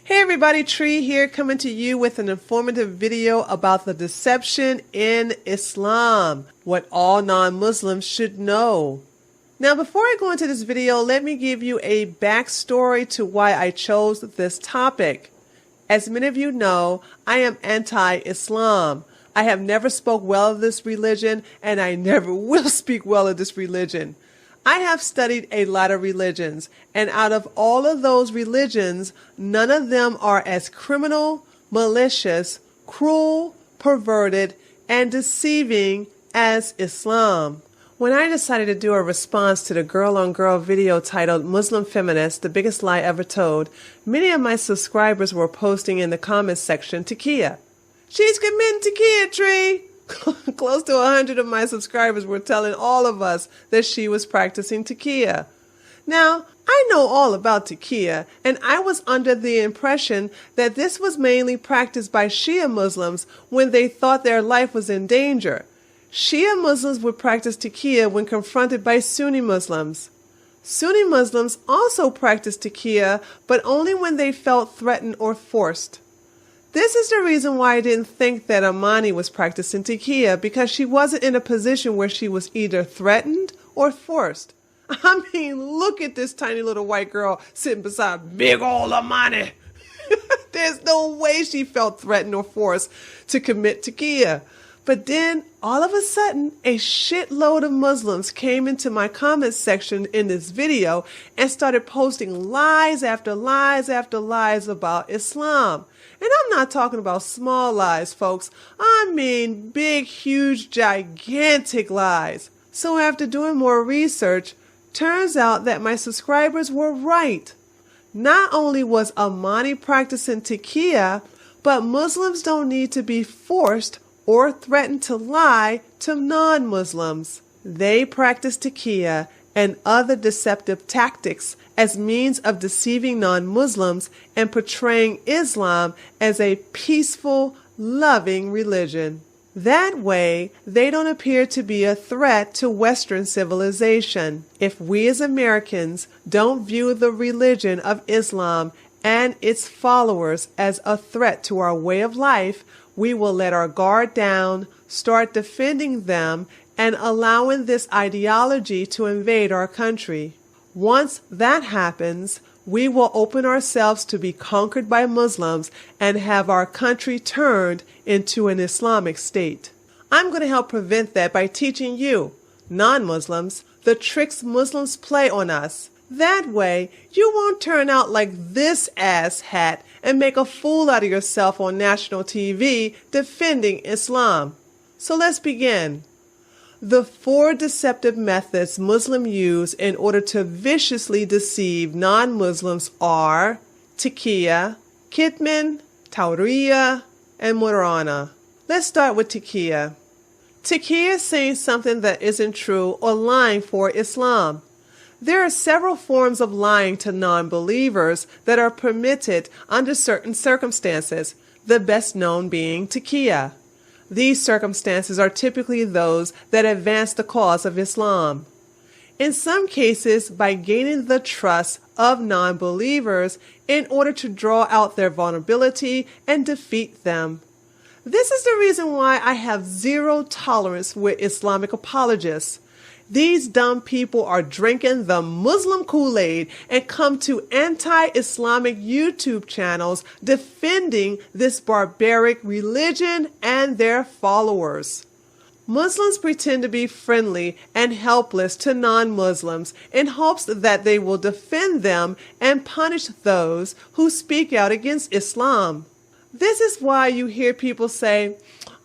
Hey everybody, Tree here coming to you with an informative video about the deception in Islam, what all non-Muslims should know. Now before I go into this video, let me give you a backstory to why I chose this topic. As many of you know, I am anti-Islam. I have never spoke well of this religion and I never will speak well of this religion. I have studied a lot of religions, and out of all of those religions, none of them are as criminal, malicious, cruel, perverted, and deceiving as Islam. When I decided to do a response to the girl-on-girl video titled Muslim Feminist, the Biggest Lie Ever Told, many of my subscribers were posting in the comments section, Takia. She's committing Takia, Tree. Close to 100 of my subscribers were telling all of us that she was practicing Takia. Now, I know all about Takia, and I was under the impression that this was mainly practiced by Shia Muslims when they thought their life was in danger. Shia Muslims would practice Takia when confronted by Sunni Muslims. Sunni Muslims also practice Takia, but only when they felt threatened or forced. This is the reason why I didn't think that Amani was practicing Takia, because she wasn't in a position where she was either threatened or forced. I mean, look at this tiny little white girl sitting beside big old Amani. There's no way she felt threatened or forced to commit Takia. But then, all of a sudden, a shitload of Muslims came into my comments section in this video and started posting lies after lies after lies about Islam. And I'm not talking about small lies, folks. I mean big, huge, gigantic lies. So after doing more research, turns out that my subscribers were right. Not only was Amani practicing Takia, but Muslims don't need to be forced or threatened to lie to non-Muslims. They practice Takia and other deceptive tactics as means of deceiving non-Muslims and portraying Islam as a peaceful, loving religion. That way, they don't appear to be a threat to Western civilization. If we as Americans don't view the religion of Islam and its followers as a threat to our way of life, we will let our guard down, start defending them, and allowing this ideology to invade our country. Once that happens, we will open ourselves to be conquered by Muslims and have our country turned into an Islamic state. I'm going to help prevent that by teaching you, non-Muslims, the tricks Muslims play on us. That way, you won't turn out like this asshat and make a fool out of yourself on national TV defending Islam. So let's begin. The 4 deceptive methods Muslims use in order to viciously deceive non-Muslims are Takia, Kitman, Tawriya, and Murana. Let's start with Takia. Takia is saying something that isn't true or lying for Islam. There are several forms of lying to non-believers that are permitted under certain circumstances, the best known being Takia. These circumstances are typically those that advance the cause of Islam. In some cases, by gaining the trust of non-believers in order to draw out their vulnerability and defeat them. This is the reason why I have zero tolerance with Islamic apologists. These dumb people are drinking the Muslim Kool-Aid and come to anti-Islamic YouTube channels defending this barbaric religion and their followers. Muslims pretend to be friendly and helpless to non-Muslims in hopes that they will defend them and punish those who speak out against Islam. This is why you hear people say,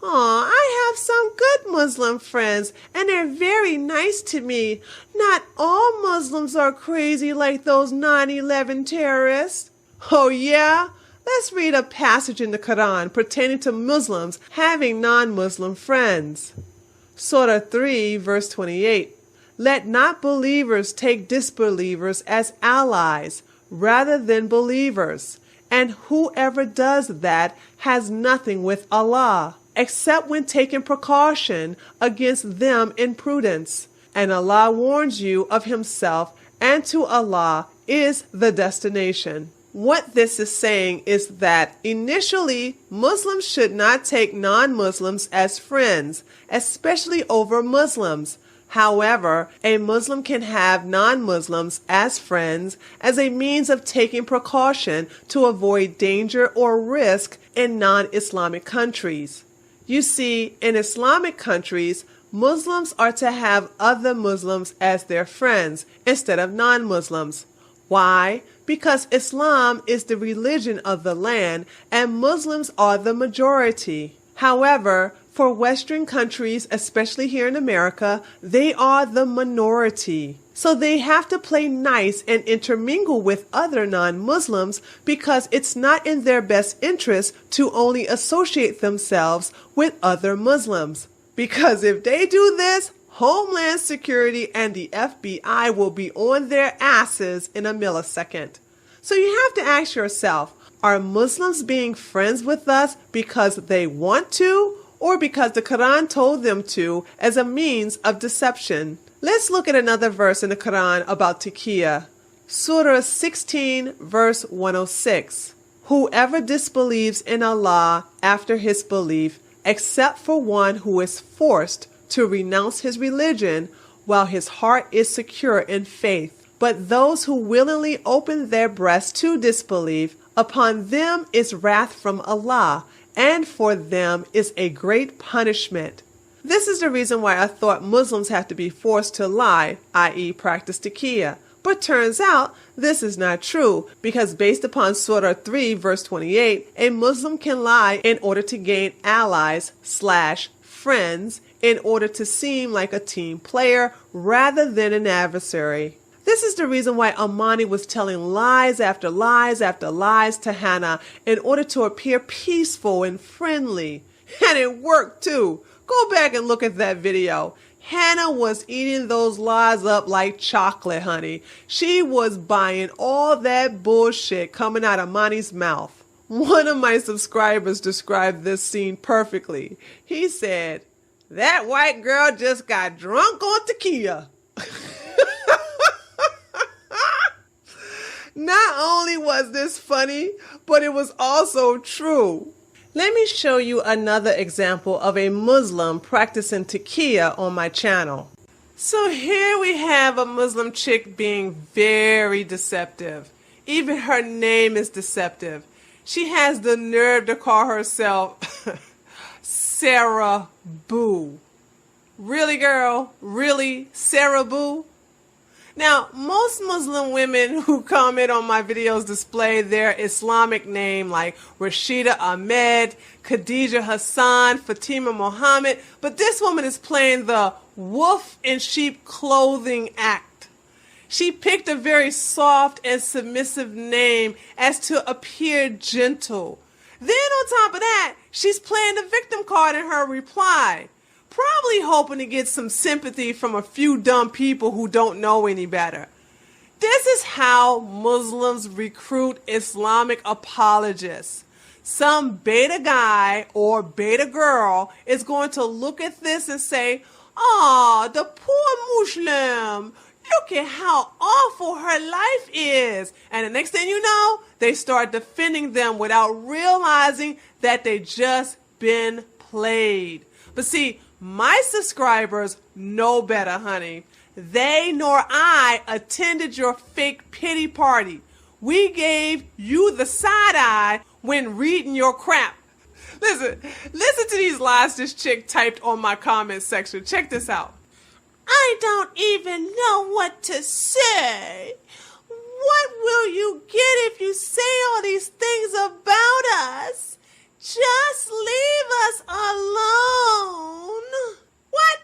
"Aw, I have some good Muslim friends, and they're very nice to me. Not all Muslims are crazy like those 9/11 terrorists." Oh yeah? Let's read a passage in the Quran pertaining to Muslims having non-Muslim friends. Surah 3, verse 28. Let not believers take disbelievers as allies, rather than believers. And whoever does that has nothing with Allah, except when taking precaution against them in prudence. And Allah warns you of Himself, and to Allah is the destination. What this is saying is that initially, Muslims should not take non-Muslims as friends, especially over Muslims. However, a Muslim can have non-Muslims as friends as a means of taking precaution to avoid danger or risk in non-Islamic countries. You see, in Islamic countries, Muslims are to have other Muslims as their friends instead of non-Muslims. Why? Because Islam is the religion of the land and Muslims are the majority. However, for Western countries, especially here in America, they are the minority. So they have to play nice and intermingle with other non-Muslims because it's not in their best interest to only associate themselves with other Muslims. Because if they do this, Homeland Security and the FBI will be on their asses in a millisecond. So you have to ask yourself, are Muslims being friends with us because they want to or because the Quran told them to as a means of deception? Let's look at another verse in the Quran about taqiyya. Surah 16, verse 106. Whoever disbelieves in Allah after his belief, except for one who is forced to renounce his religion while his heart is secure in faith. But those who willingly open their breasts to disbelief, upon them is wrath from Allah, and for them is a great punishment. This is the reason why I thought Muslims have to be forced to lie, i.e. practice taqiyya. But turns out this is not true, because based upon Surah 3, verse 28, a Muslim can lie in order to gain allies/friends, in order to seem like a team player rather than an adversary. This is the reason why Amani was telling lies after lies after lies to Hannah in order to appear peaceful and friendly. And it worked too. Go back and look at that video. Hannah was eating those lies up like chocolate, honey. She was buying all that bullshit coming out of Amani's mouth. One of my subscribers described this scene perfectly. He said, "That white girl just got drunk on taqiyya." Not only was this funny, but it was also true. Let me show you another example of a Muslim practicing taqiyya on my channel. So here we have a Muslim chick being very deceptive. Even her name is deceptive. She has the nerve to call herself Sarah Boo. Really, girl? Really? Sarah Boo? Now, most Muslim women who comment on my videos display their Islamic name like Rashida Ahmed, Khadija Hassan, Fatima Mohammed, but this woman is playing the wolf in sheep clothing act. She picked a very soft and submissive name as to appear gentle. Then on top of that, she's playing the victim card in her reply. Probably hoping to get some sympathy from a few dumb people who don't know any better. This is how Muslims recruit Islamic apologists. Some beta guy or beta girl is going to look at this and say, "Ah, the poor Muslim. Look at how awful her life is." And the next thing you know, they start defending them without realizing that they just been played. But see, my subscribers know better, honey. They nor I attended your fake pity party. We gave you the side eye when reading your crap. Listen to these lies this chick typed on my comment section. Check this out. "I don't even know what to say. What will you get if you say all these things about us? Just leave us alone." What?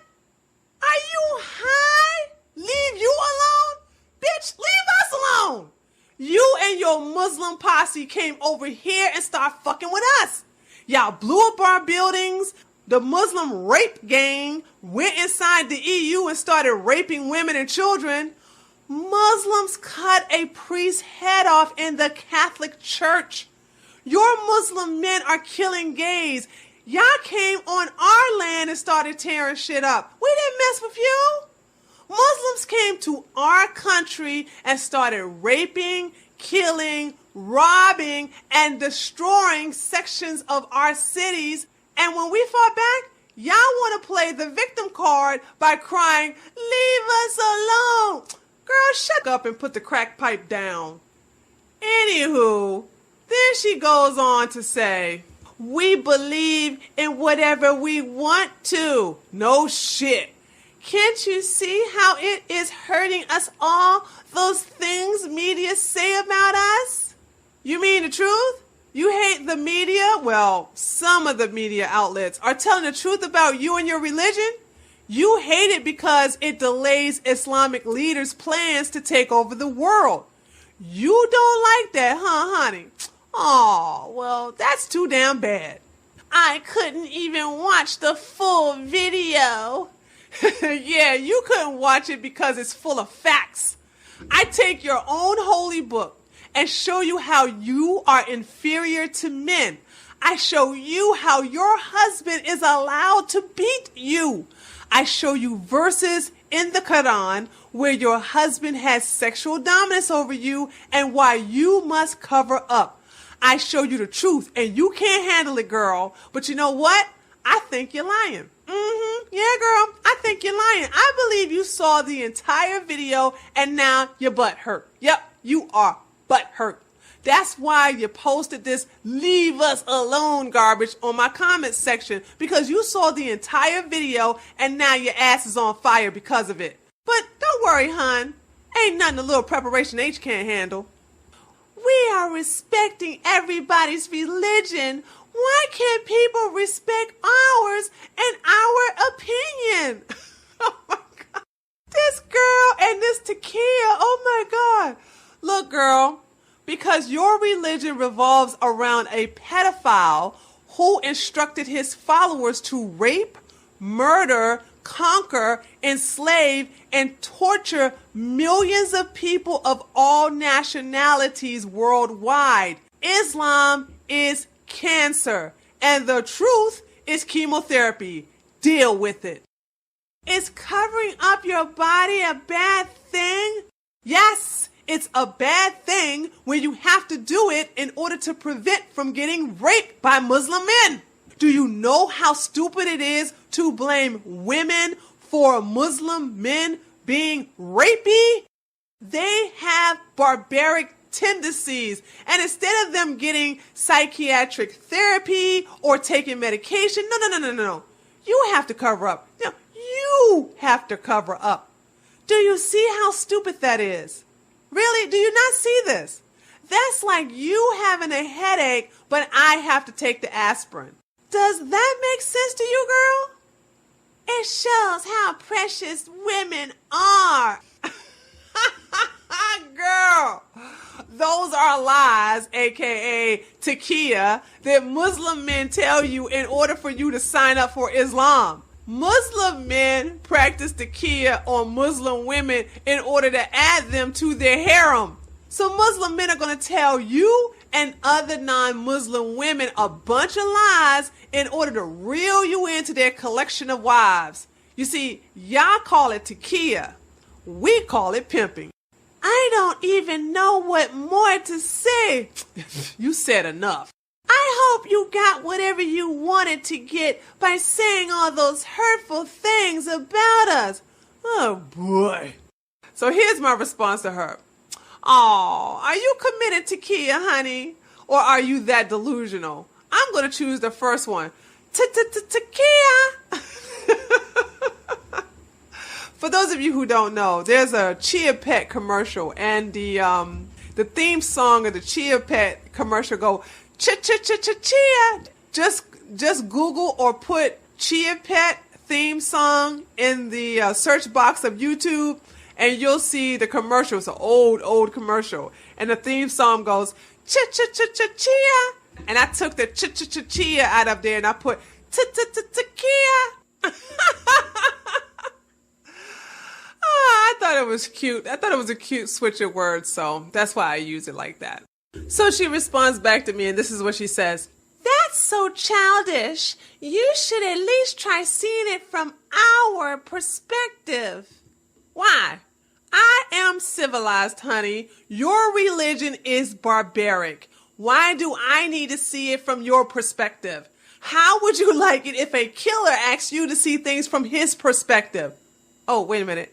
Are you high? Leave you alone? Bitch, leave us alone. You and your Muslim posse came over here and started fucking with us. Y'all blew up our buildings. The Muslim rape gang went inside the EU and started raping women and children. Muslims cut a priest's head off in the Catholic Church. Your Muslim men are killing gays. Y'all came on our land and started tearing shit up. We didn't mess with you. Muslims came to our country and started raping, killing, robbing and destroying sections of our cities. And when we fought back, y'all want to play the victim card by crying, "Leave us alone." Girl, shut up and put the crack pipe down. Anywho, then she goes on to say, "We believe in whatever we want to." No shit. Can't you see how it is hurting us all, those things media say about us? You mean the truth? You hate the media? Well, some of the media outlets are telling the truth about you and your religion. You hate it because it delays Islamic leaders' plans to take over the world. You don't like that, huh, honey? Oh, well, that's too damn bad. I couldn't even watch the full video. Yeah, you couldn't watch it because it's full of facts. I take your own holy book and show you how you are inferior to men. I show you how your husband is allowed to beat you. I show you verses in the Quran where your husband has sexual dominance over you and why you must cover up. I show you the truth and you can't handle it, girl. But you know what? I think you're lying. Yeah, girl, I think you're lying. I believe you saw the entire video and now your butt hurt. Yep, you are butt hurt. That's why you posted this "leave us alone" garbage on my comments section, because you saw the entire video and now your ass is on fire because of it. But don't worry, hun. Ain't nothing a little preparation H can't handle. We are respecting everybody's religion. Why can't people respect ours and our opinion? Oh my God. This girl and this Takia, oh my God. Look, girl, because your religion revolves around a pedophile who instructed his followers to rape, murder, conquer, enslave, and torture millions of people of all nationalities worldwide. Islam is cancer, and the truth is chemotherapy. Deal with it. Is covering up your body a bad thing? Yes, it's a bad thing when you have to do it in order to prevent from getting raped by Muslim men. Do you know how stupid it is to blame women for Muslim men being rapey? They have barbaric tendencies, and instead of them getting psychiatric therapy or taking medication, no. You have to cover up. No, you have to cover up. Do you see how stupid that is? Really? Do you not see this? That's like you having a headache, but I have to take the aspirin. Does that make sense to you, girl? It shows how precious women are. Girl, those are lies, aka Takia, that Muslim men tell you in order for you to sign up for Islam. Muslim men practice Takia on Muslim women in order to add them to their harem. So Muslim men are going to tell you and other non-Muslim women a bunch of lies in order to reel you into their collection of wives. You see, y'all call it Takia. We call it pimping. I don't even know what more to say. You said enough. I hope you got whatever you wanted to get by saying all those hurtful things about us. Oh boy. So here's my response to her. Oh, are you committed to Kia, honey? Or are you that delusional? I'm going to choose the first one. Kia. For those of you who don't know, there's a Chia Pet commercial, and the theme song of the Chia Pet commercial go Chia. Just Google or put Chia Pet theme song in the search box of YouTube, and you'll see the commercial. It's an old commercial, and the theme song goes Chia. And I took the Chia out of there, and I put Kia. I thought it was cute. I thought it was a cute switch of words, so that's why I use it like that. So she responds back to me, and this is what she says. That's so childish. You should at least try seeing it from our perspective. Why? I am civilized, honey. Your religion is barbaric. Why do I need to see it from your perspective? How would you like it if a killer asked you to see things from his perspective? Oh, wait a minute.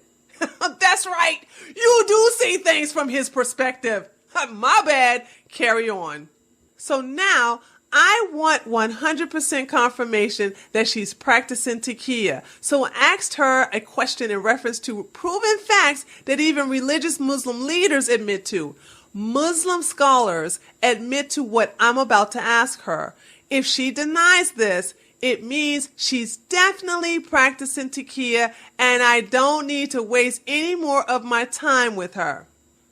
That's right. You do see things from his perspective. My bad. Carry on. So now I want 100% confirmation that she's practicing taqiyya. So I asked her a question in reference to proven facts that even religious Muslim leaders admit to. Muslim scholars admit to what I'm about to ask her. If she denies this, it means she's definitely practicing taqiyya, and I don't need to waste any more of my time with her.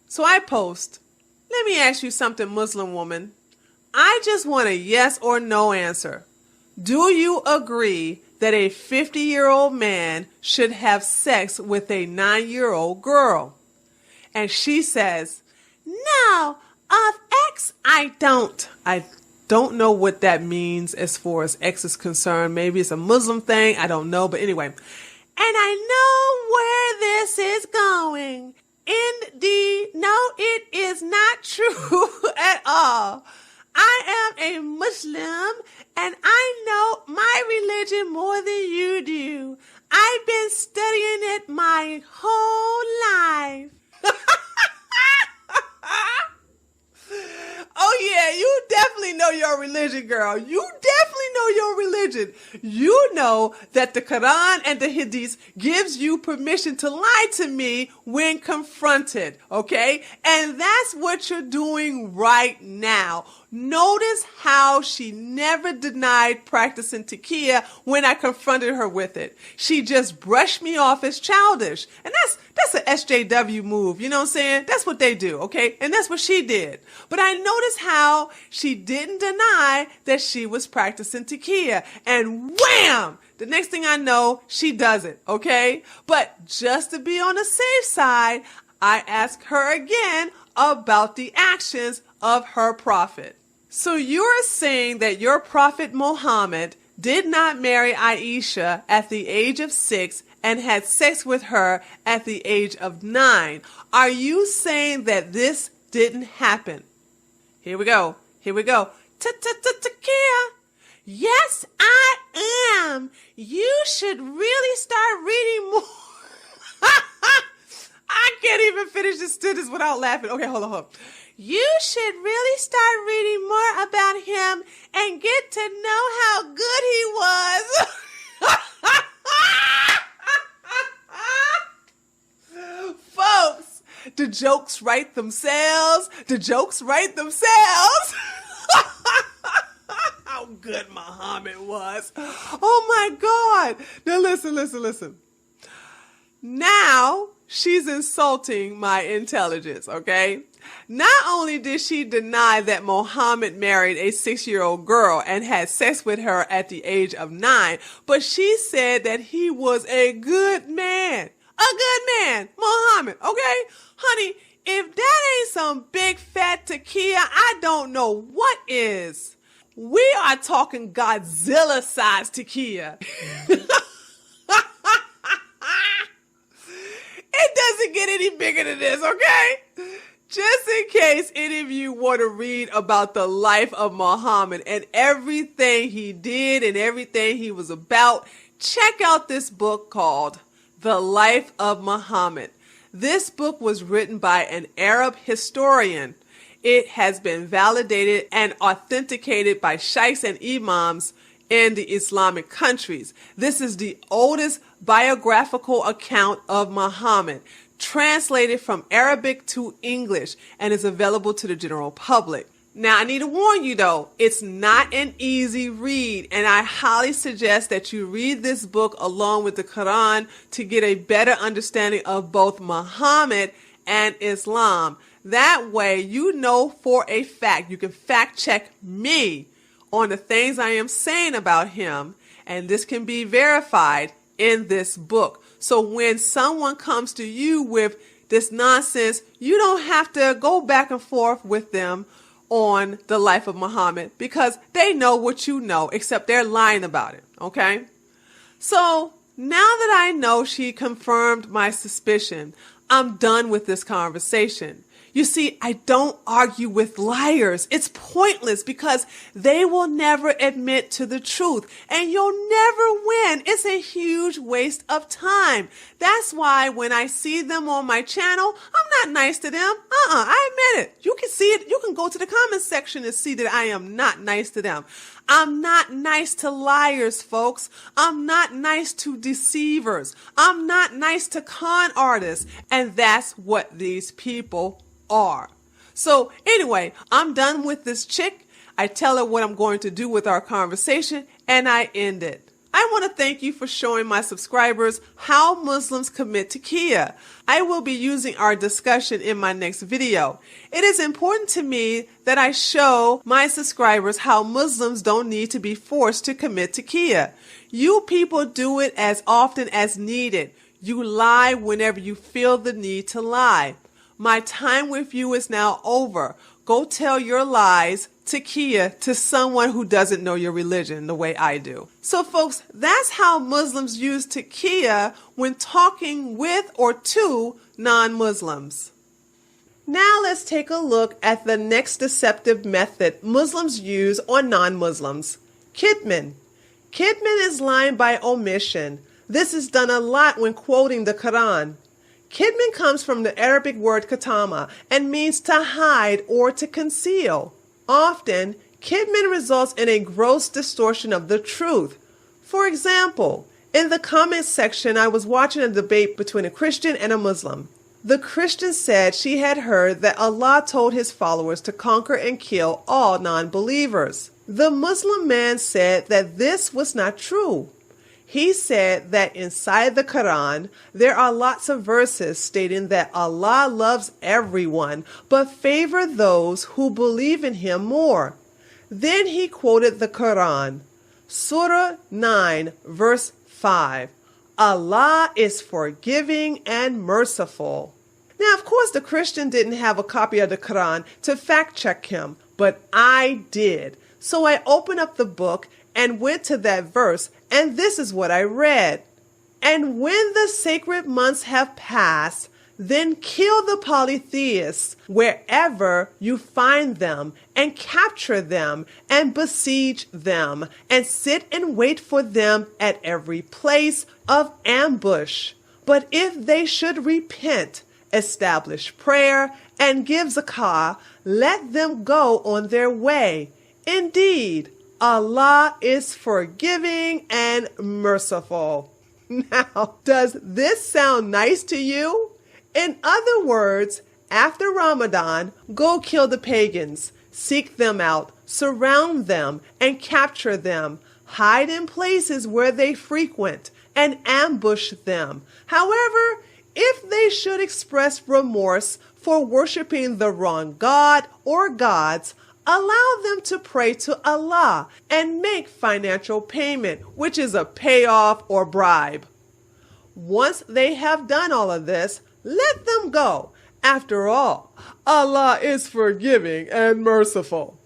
So I post, let me ask you something, Muslim woman. I just want a yes or no answer. Do you agree that a 50-year-old man should have sex with a 9-year-old girl? And she says, no, of X I don't. I don't know what that means as far as X is concerned. Maybe it's a Muslim thing. I don't know. But anyway. And I know where this is going. Indeed, no, it is not true at all. I am a Muslim and I know my religion more than you do. I've been studying it my whole life. Oh yeah, you definitely know your religion, girl. You definitely know your religion. You know that the Quran and the Hadith gives you permission to lie to me when confronted, okay? And that's what you're doing right now. Notice how she never denied practicing taqiyya when I confronted her with it. She just brushed me off as childish. And that's an SJW move, you know what I'm saying? That's what they do, okay? And that's what she did. But I noticed how she didn't deny that she was practicing taqiyya. And wham! The next thing I know, she does it, okay? But just to be on the safe side, I asked her again about the actions of her prophet. So you're saying that your prophet Muhammad did not marry Aisha at the age of 6 and had sex with her at the age of 9. Are you saying that this didn't happen? Here we go. Here we go. Taqiyya. Yes, I am. You should really start reading more. I can't even finish this sentence without laughing. Okay, hold on. You should really start reading more about him and get to know how good he was. Folks, the jokes write themselves. The jokes write themselves. How good Muhammad was. Oh my God. Now listen. Now she's insulting my intelligence, okay? Not only did she deny that Muhammad married a 6-year-old girl and had sex with her at the age of 9, but she said that he was a good man. A good man, Muhammad, okay? Honey, if that ain't some big fat taqiyya, I don't know what is. We are talking Godzilla-sized taqiyya. It doesn't get any bigger than this, okay? Just in case any of you want to read about the life of Muhammad and everything he did and everything he was about, check out this book called The Life of Muhammad. This book was written by an Arab historian. It has been validated and authenticated by sheikhs and imams in the Islamic countries. This is the oldest biographical account of Muhammad, translated from Arabic to English, and is available to the general public. Now, I need to warn you though, it's not an easy read, and I highly suggest that you read this book along with the Quran to get a better understanding of both Muhammad and Islam. That way, you know for a fact, you can fact check me on the things I am saying about him, and this can be verified in this book. So when someone comes to you with this nonsense, you don't have to go back and forth with them on the life of Muhammad because they know what you know, except they're lying about it, okay? So now that I know she confirmed my suspicion, I'm done with this conversation. You see, I don't argue with liars. It's pointless because they will never admit to the truth and you'll never win. It's a huge waste of time. That's why when I see them on my channel, I'm not nice to them. I admit it. You can see it. You can go to the comments section and see that I am not nice to them. I'm not nice to liars, folks. I'm not nice to deceivers. I'm not nice to con artists. And that's what these people are. So anyway, I'm done with this chick. I tell her what I'm going to do with our conversation and I end it. I want to thank you for showing my subscribers how Muslims commit taqiyya. I will be using our discussion in my next video. It is important to me that I show my subscribers how Muslims don't need to be forced to commit taqiyya. You people do it as often as needed. You lie whenever you feel the need to lie. My time with you is now over. Go tell your lies, taqiyya, to someone who doesn't know your religion the way I do. So folks, that's how Muslims use taqiyya when talking with or to non-Muslims. Now let's take a look at the next deceptive method Muslims use on non-Muslims. Kitman. Kitman is lying by omission. This is done a lot when quoting the Quran. Kitman comes from the Arabic word katama and means to hide or to conceal. Often, kitman results in a gross distortion of the truth. For example, in the comments section, I was watching a debate between a Christian and a Muslim. The Christian said she had heard that Allah told his followers to conquer and kill all non-believers. The Muslim man said that this was not true. He said that inside the Quran, there are lots of verses stating that Allah loves everyone, but favor those who believe in Him more. Then he quoted the Quran, Surah 9, verse 5. Allah is forgiving and merciful. Now, of course, the Christian didn't have a copy of the Quran to fact check him, but I did. So I opened up the book and went to that verse, and this is what I read. And when the sacred months have passed, then kill the polytheists wherever you find them, and capture them, and besiege them, and sit and wait for them at every place of ambush. But if they should repent, establish prayer, and give zakah, let them go on their way. Indeed, Allah is forgiving and merciful. Now, does this sound nice to you? In other words, after Ramadan, go kill the pagans, seek them out, surround them, and capture them. Hide in places where they frequent and ambush them. However, if they should express remorse for worshiping the wrong god or gods, allow them to pray to Allah and make financial payment, which is a payoff or bribe. Once they have done all of this, let them go. After all, Allah is forgiving and merciful.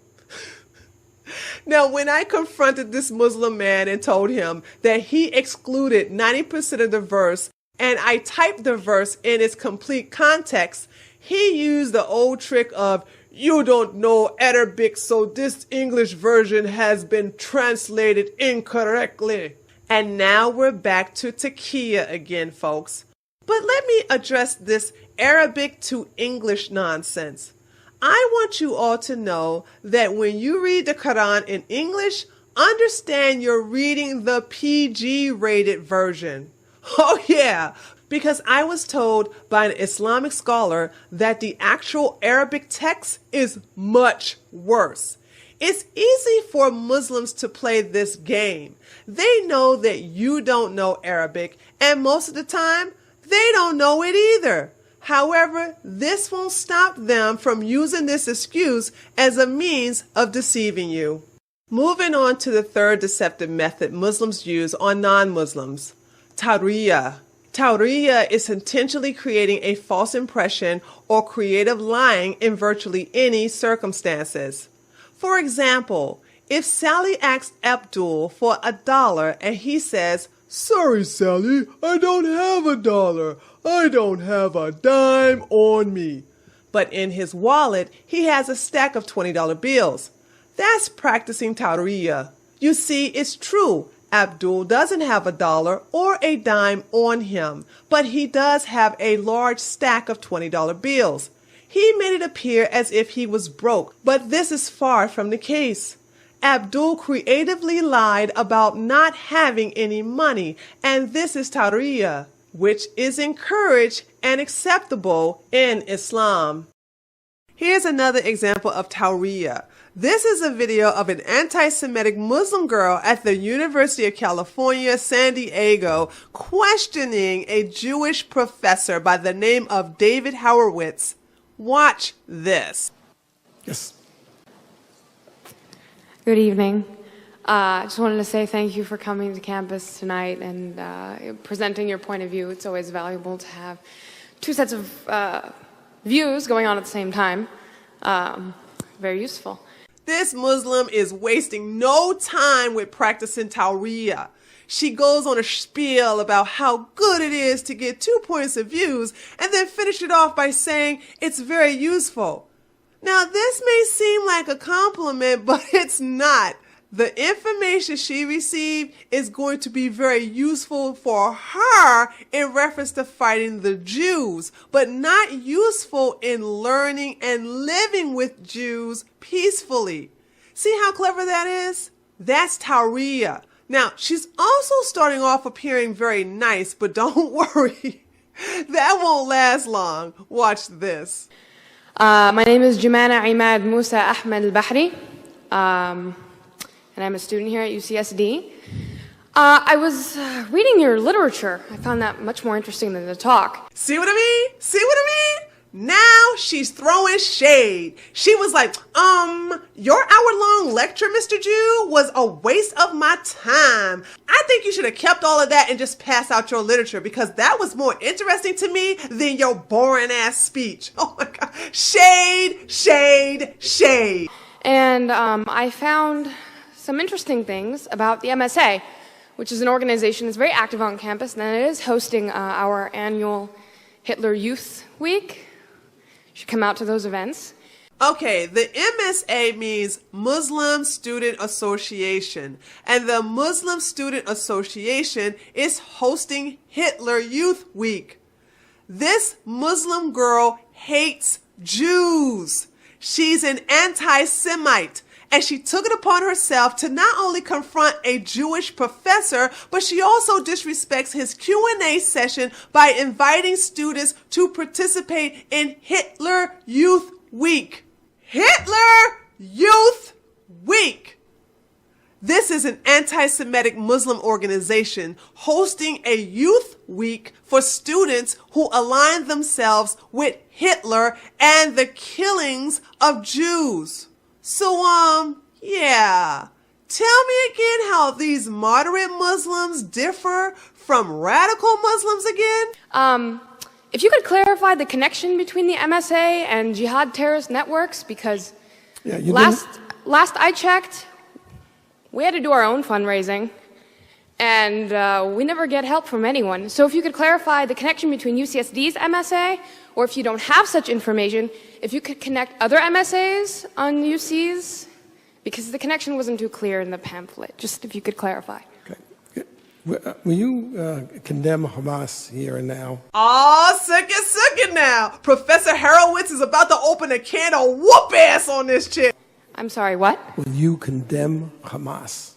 Now, when I confronted this Muslim man and told him that he excluded 90% of the verse, and I typed the verse in its complete context, he used the old trick of, "You don't know Arabic, so this English version has been translated incorrectly." And now we're back to taqiyya again, folks. But let me address this Arabic to English nonsense. I want you all to know that when you read the Quran in English, understand you're reading the PG-rated version. Oh yeah, because I was told by an Islamic scholar that the actual Arabic text is much worse. It's easy for Muslims to play this game. They know that you don't know Arabic, and most of the time, they don't know it either. However, this won't stop them from using this excuse as a means of deceiving you. Moving on to the third deceptive method Muslims use on non-Muslims, tawriya. Tawriya is intentionally creating a false impression or creative lying in virtually any circumstances. For example, if Sally asks Abdul for $1 and he says, "Sorry, Sally, I don't have $1. I don't have a dime on me. But in his wallet, he has a stack of $20 bills. That's practicing tawriya. You see, it's true. Abdul doesn't have a dollar or a dime on him, but he does have a large stack of $20 bills. He made it appear as if he was broke, but this is far from the case. Abdul creatively lied about not having any money, and this is tawriya, which is encouraged and acceptable in Islam. Here's another example of tawriya. This is a video of an anti-Semitic Muslim girl at the University of California, San Diego, questioning a Jewish professor by the name of David Horowitz. Watch this. Yes. Good evening. I just wanted to say thank you for coming to campus tonight and presenting your point of view. It's always valuable to have two sets of views going on at the same time. Very useful. This Muslim is wasting no time with practicing tawriya. She goes on a spiel about how good it is to get 2 points of views and then finish it off by saying it's very useful. Now, this may seem like a compliment, but it's not. The information she received is going to be very useful for her in reference to fighting the Jews, but not useful in learning and living with Jews peacefully. See how clever that is? That's tawriya. Now, she's also starting off appearing very nice, but don't worry. That won't last long. Watch this. My name is Jumana Imad Musa Ahmed Al-Bahri, and I'm a student here at UCSD. I was reading your literature. I found that much more interesting than the talk. See what I mean? See what I mean? Now she's throwing shade. She was like, your hour-long lecture, Mr. Jew, was a waste of my time. I think you should have kept all of that and just passed out your literature because that was more interesting to me than your boring-ass speech. Oh my God. Shade, shade, shade. And I found some interesting things about the MSA, which is an organization that's very active on campus, and it is hosting our annual Hitler Youth Week. You should come out to those events. Okay, the MSA means Muslim Student Association, and the Muslim Student Association is hosting Hitler Youth Week. This Muslim girl hates Jews. She's an anti-Semite, and she took it upon herself to not only confront a Jewish professor, but she also disrespects his Q&A session by inviting students to participate in Hitler Youth Week. Hitler Youth Week! This is an anti-Semitic Muslim organization hosting a youth week for students who align themselves with Hitler and the killings of Jews. So, yeah. Tell me again how these moderate Muslims differ from radical Muslims again? If you could clarify the connection between the MSA and jihad terrorist networks, because last I checked, we had to do our own fundraising, and we never get help from anyone. So if you could clarify the connection between UCSD's MSA, or if you don't have such information, if you could connect other MSAs on UC's, because the connection wasn't too clear in the pamphlet. Just if you could clarify. Okay. Will you condemn Hamas here and now? Oh, second now. Professor Horowitz is about to open a can of whoop ass on this chick. I'm sorry, what? Will you condemn Hamas?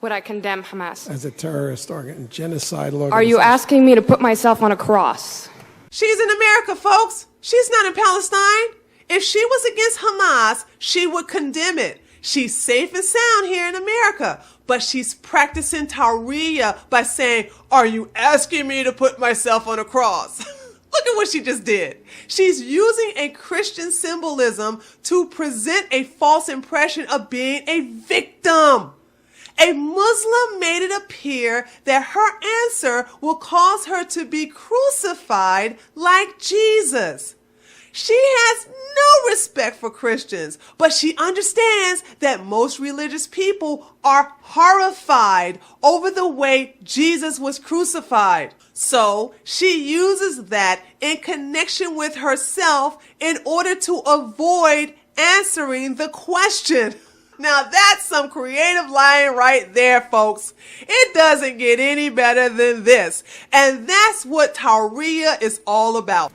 Would I condemn Hamas? As a terrorist genocidal organization? Are you asking me to put myself on a cross? She's in America, folks. She's not in Palestine. If she was against Hamas, she would condemn it. She's safe and sound here in America, but she's practicing tawriya by saying, are you asking me to put myself on a cross? Look at what she just did. She's using a Christian symbolism to present a false impression of being a victim. A Muslim made it appear that her answer will cause her to be crucified like Jesus. She has no respect for Christians, but she understands that most religious people are horrified over the way Jesus was crucified. So she uses that in connection with herself in order to avoid answering the question. Now that's some creative lying right there, folks. It doesn't get any better than this. And that's what Tawriya is all about.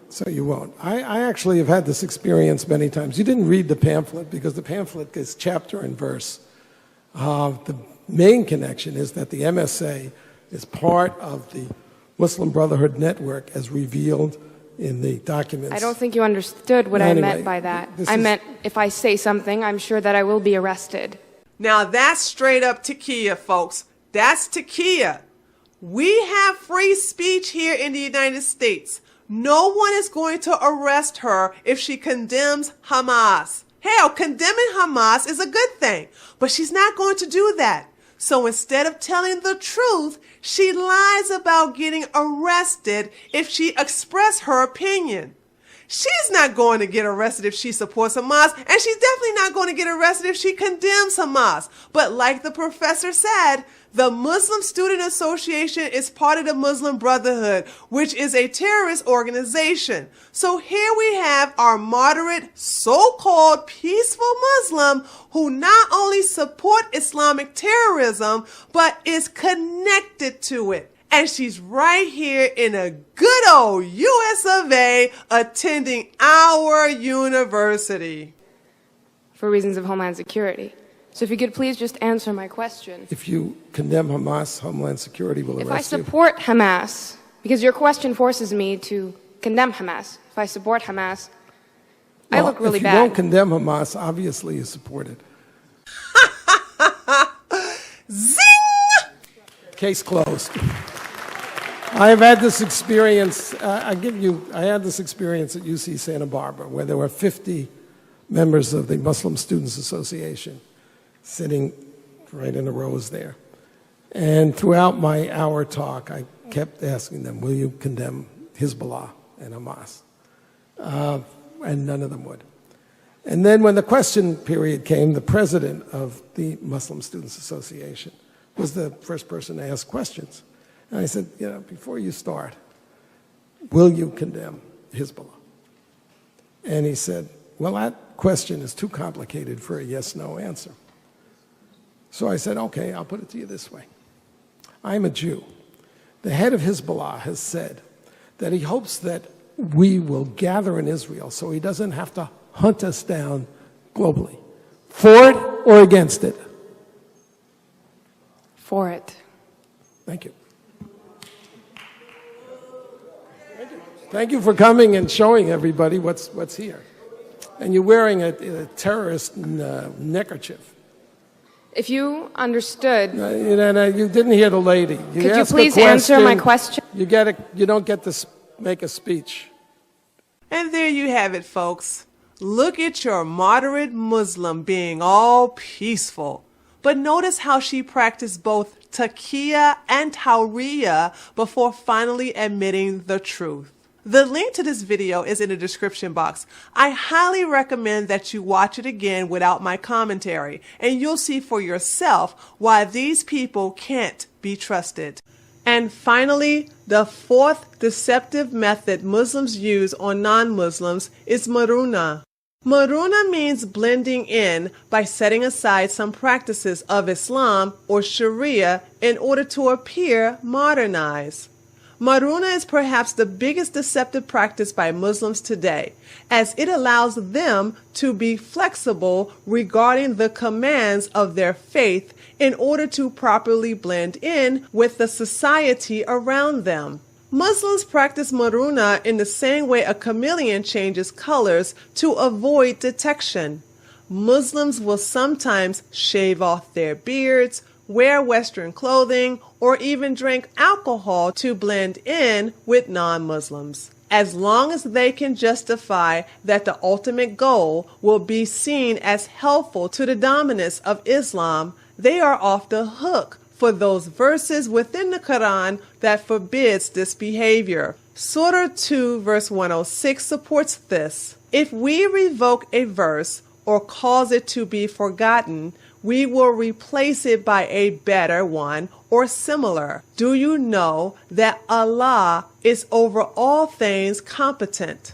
So you won't. I actually have had this experience many times. You didn't read the pamphlet because the pamphlet is chapter and verse. The main connection is that the MSA is part of the Muslim Brotherhood Network as revealed in the documents. I don't think you understood what I meant by that. I meant if I say something, I'm sure that I will be arrested. Now that's straight up Taqiyya, folks. That's Taqiyya. We have free speech here in the United States. No one is going to arrest her if she condemns Hamas. Hell, condemning Hamas is a good thing, but she's not going to do that. So instead of telling the truth, she lies about getting arrested if she expresses her opinion. She's not going to get arrested if she supports Hamas, and she's definitely not going to get arrested if she condemns Hamas. But like the professor said, the Muslim Student Association is part of the Muslim Brotherhood, which is a terrorist organization. So here we have our moderate, so-called peaceful Muslim who not only support Islamic terrorism, but is connected to it. And she's right here in a good old US of A attending our university. For reasons of Homeland Security. So if you could please just answer my question. If you condemn Hamas, Homeland Security will arrest you. If I support Hamas, because your question forces me to condemn Hamas. If I support Hamas, I look really bad. If you don't condemn Hamas, obviously you support it. Zing! Case closed. I've had this experience, I had this experience at UC Santa Barbara where there were 50 members of the Muslim Students Association sitting right in the rows there. And throughout my hour talk, I kept asking them, will you condemn Hezbollah and Hamas? And none of them would. And then when the question period came, the president of the Muslim Students Association was the first person to ask questions. And I said, before you start, will you condemn Hezbollah? And he said, well, that question is too complicated for a yes-no answer. So I said, okay, I'll put it to you this way. I'm a Jew. The head of Hezbollah has said that he hopes that we will gather in Israel so he doesn't have to hunt us down globally. For it or against it? For it. Thank you. Thank you for coming and showing everybody what's here. And you're wearing a terrorist neckerchief. If you understood... you didn't hear the lady. Could you please answer my question? You don't get to make a speech. And there you have it, folks. Look at your moderate Muslim being all peaceful. But notice how she practiced both Taqiyya and Tawriya before finally admitting the truth. The link to this video is in the description box. I highly recommend that you watch it again without my commentary, and you'll see for yourself why these people can't be trusted. And finally, the fourth deceptive method Muslims use on non-Muslims is maruna. Maruna means blending in by setting aside some practices of Islam or Sharia in order to appear modernized. Maruna is perhaps the biggest deceptive practice by Muslims today, as it allows them to be flexible regarding the commands of their faith in order to properly blend in with the society around them. Muslims practice maruna in the same way a chameleon changes colors to avoid detection. Muslims will sometimes shave off their beards, wear Western clothing, or even drink alcohol to blend in with non-Muslims. As long as they can justify that the ultimate goal will be seen as helpful to the dominance of Islam, they are off the hook for those verses within the Quran that forbids this behavior. Surah 2 verse 106 supports this. If we revoke a verse or cause it to be forgotten, we will replace it by a better one or similar. Do you know that Allah is over all things competent?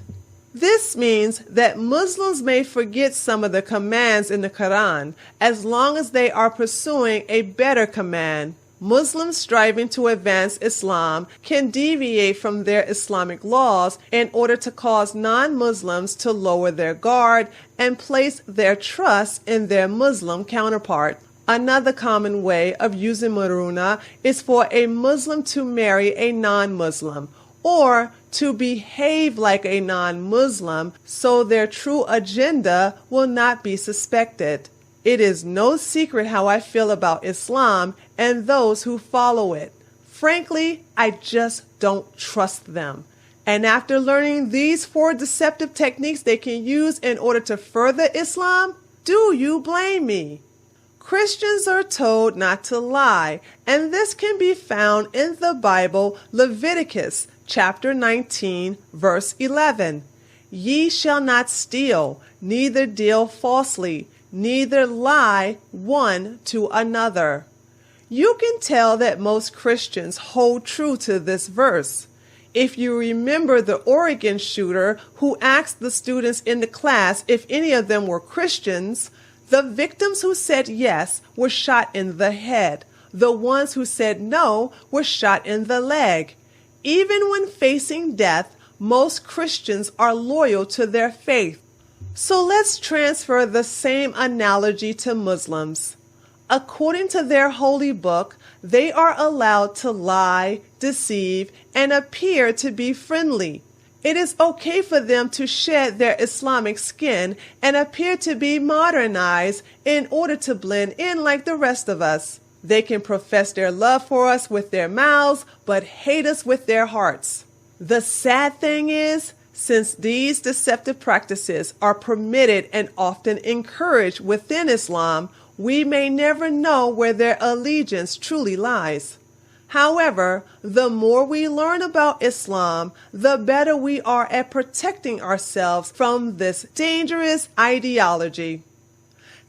This means that Muslims may forget some of the commands in the Quran as long as they are pursuing a better command. Muslims striving to advance Islam can deviate from their Islamic laws in order to cause non-Muslims to lower their guard and place their trust in their Muslim counterpart. Another common way of using maruna is for a Muslim to marry a non-Muslim, or to behave like a non-Muslim so their true agenda will not be suspected. It is no secret how I feel about Islam and those who follow it. Frankly, I just don't trust them. And after learning these 4 deceptive techniques they can use in order to further Islam, do you blame me? Christians are told not to lie, and this can be found in the Bible, Leviticus chapter 19, verse 11. Ye shall not steal, neither deal falsely, neither lie one to another. You can tell that most Christians hold true to this verse. If you remember the Oregon shooter who asked the students in the class if any of them were Christians, the victims who said yes were shot in the head. The ones who said no were shot in the leg. Even when facing death, most Christians are loyal to their faith. So let's transfer the same analogy to Muslims. According to their holy book, they are allowed to lie, deceive, and appear to be friendly. It is okay for them to shed their Islamic skin and appear to be modernized in order to blend in like the rest of us. They can profess their love for us with their mouths, but hate us with their hearts. The sad thing is, since these deceptive practices are permitted and often encouraged within Islam, we may never know where their allegiance truly lies. However, the more we learn about Islam, the better we are at protecting ourselves from this dangerous ideology.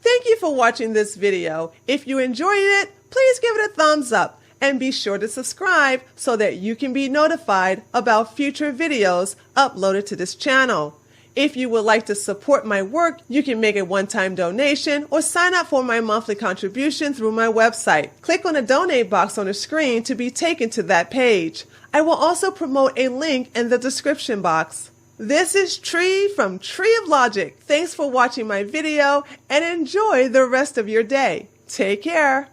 Thank you for watching this video. If you enjoyed it, please give it a thumbs up and be sure to subscribe so that you can be notified about future videos uploaded to this channel. If you would like to support my work, you can make a one-time donation or sign up for my monthly contribution through my website. Click on the donate box on the screen to be taken to that page. I will also promote a link in the description box. This is Tree from Tree of Logic. Thanks for watching my video and enjoy the rest of your day. Take care.